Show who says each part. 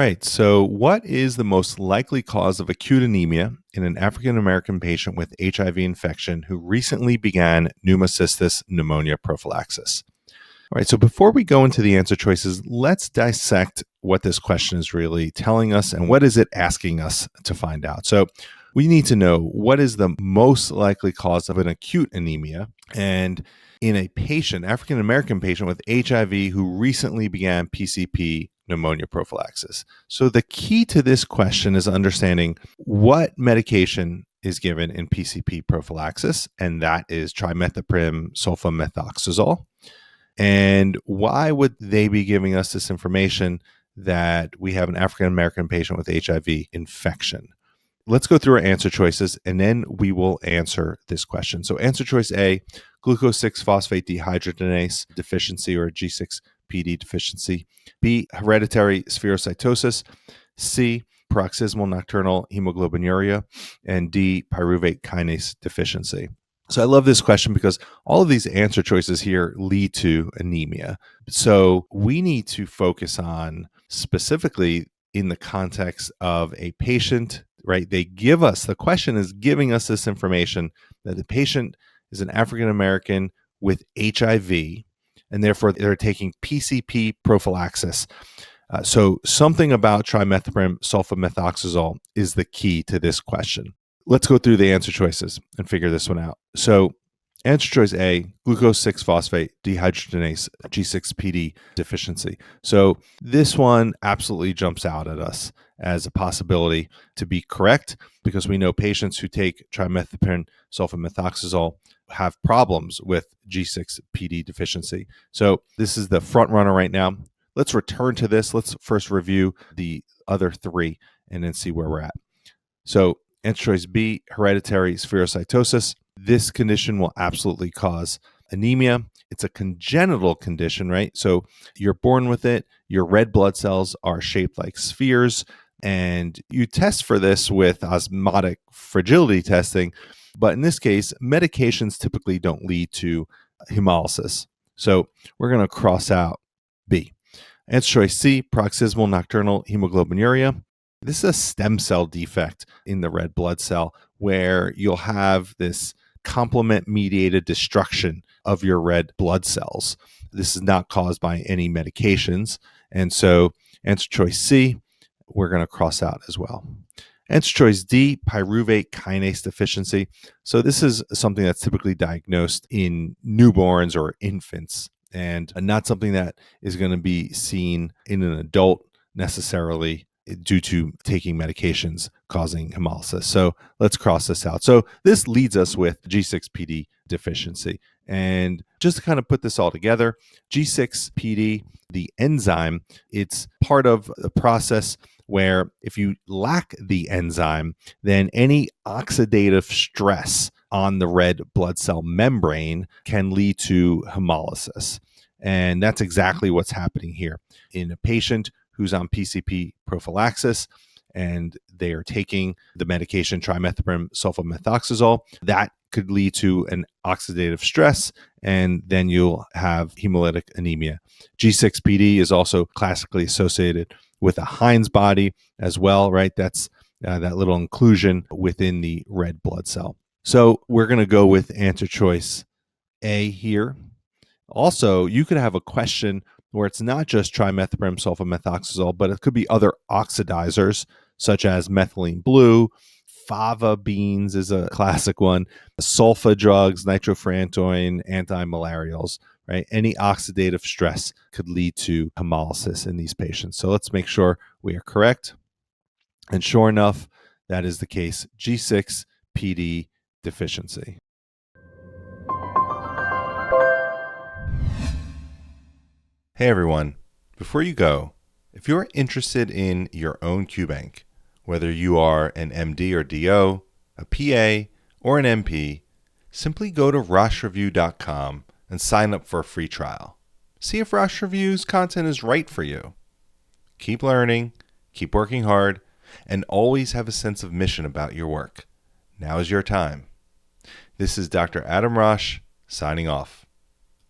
Speaker 1: right. So, what is the most likely cause of acute anemia in an African American patient with HIV infection who recently began pneumocystis pneumonia prophylaxis? All right. So, before we go into the answer choices, let's dissect what this question is really telling us and what is it asking us to find out. So, we need to know what is the most likely cause of an acute anemia. And in a patient, African American patient with HIV who recently began PCP pneumonia prophylaxis. So the key to this question is understanding what medication is given in PCP prophylaxis, and that is trimethoprim sulfamethoxazole. And why would they be giving us this information that we have an African American patient with HIV infection? Let's go through our answer choices, and then we will answer this question. So answer choice A, glucose 6-phosphate dehydrogenase deficiency or G6PD deficiency. B, hereditary spherocytosis. C, paroxysmal nocturnal hemoglobinuria. And D, pyruvate kinase deficiency. So I love this question because all of these answer choices here lead to anemia. So we need to focus on specifically in the context of a patient, right? The question is giving us this information that the patient is an African American with HIV, and therefore they're taking PCP prophylaxis. So something about trimethoprim sulfamethoxazole is the key to this question. Let's go through the answer choices and figure this one out. So answer choice A, glucose 6-phosphate dehydrogenase G6PD deficiency. So this one absolutely jumps out at us as a possibility to be correct because we know patients who take trimethoprim sulfamethoxazole have problems with G6PD deficiency. So this is the front runner right now. Let's return to this. Let's first review the other three and then see where we're at. So answer choice B, hereditary spherocytosis. This condition will absolutely cause anemia. It's a congenital condition, right? So you're born with it. Your red blood cells are shaped like spheres, and you test for this with osmotic fragility testing. But in this case, medications typically don't lead to hemolysis. So we're going to cross out B. Answer choice C, paroxysmal nocturnal hemoglobinuria. This is a stem cell defect in the red blood cell where you'll have this complement-mediated destruction of your red blood cells. This is not caused by any medications. And so answer choice C, we're going to cross out as well. Answer choice D, pyruvate kinase deficiency. So this is something that's typically diagnosed in newborns or infants and not something that is going to be seen in an adult necessarily due to taking medications causing hemolysis. So let's cross this out. So this leads us with G6PD deficiency. And just to kind of put this all together, G6PD, the enzyme, it's part of the process where if you lack the enzyme, then any oxidative stress on the red blood cell membrane can lead to hemolysis. And that's exactly what's happening here. In a patient who's on PCP prophylaxis and they are taking the medication trimethoprim sulfamethoxazole, that could lead to an oxidative stress, and then you'll have hemolytic anemia. G6PD is also classically associated with a Heinz body as well, right? That's that little inclusion within the red blood cell. So we're going to go with answer choice A here. Also, you could have a question where it's not just trimethoprim sulfamethoxazole, but it could be other oxidizers such as methylene blue. Fava beans is a classic one. Sulfa drugs, nitrofurantoin, anti-malarials, right? Any oxidative stress could lead to hemolysis in these patients. So let's make sure we are correct. And sure enough, that is the case. G6PD deficiency. Hey everyone, before you go, if you're interested in your own QBank, whether you are an MD or DO, a PA, or an MP, simply go to roshreview.com and sign up for a free trial. See if Rosh Review's content is right for you. Keep learning, keep working hard, and always have a sense of mission about your work. Now is your time. This is Dr. Adam Rosh signing off.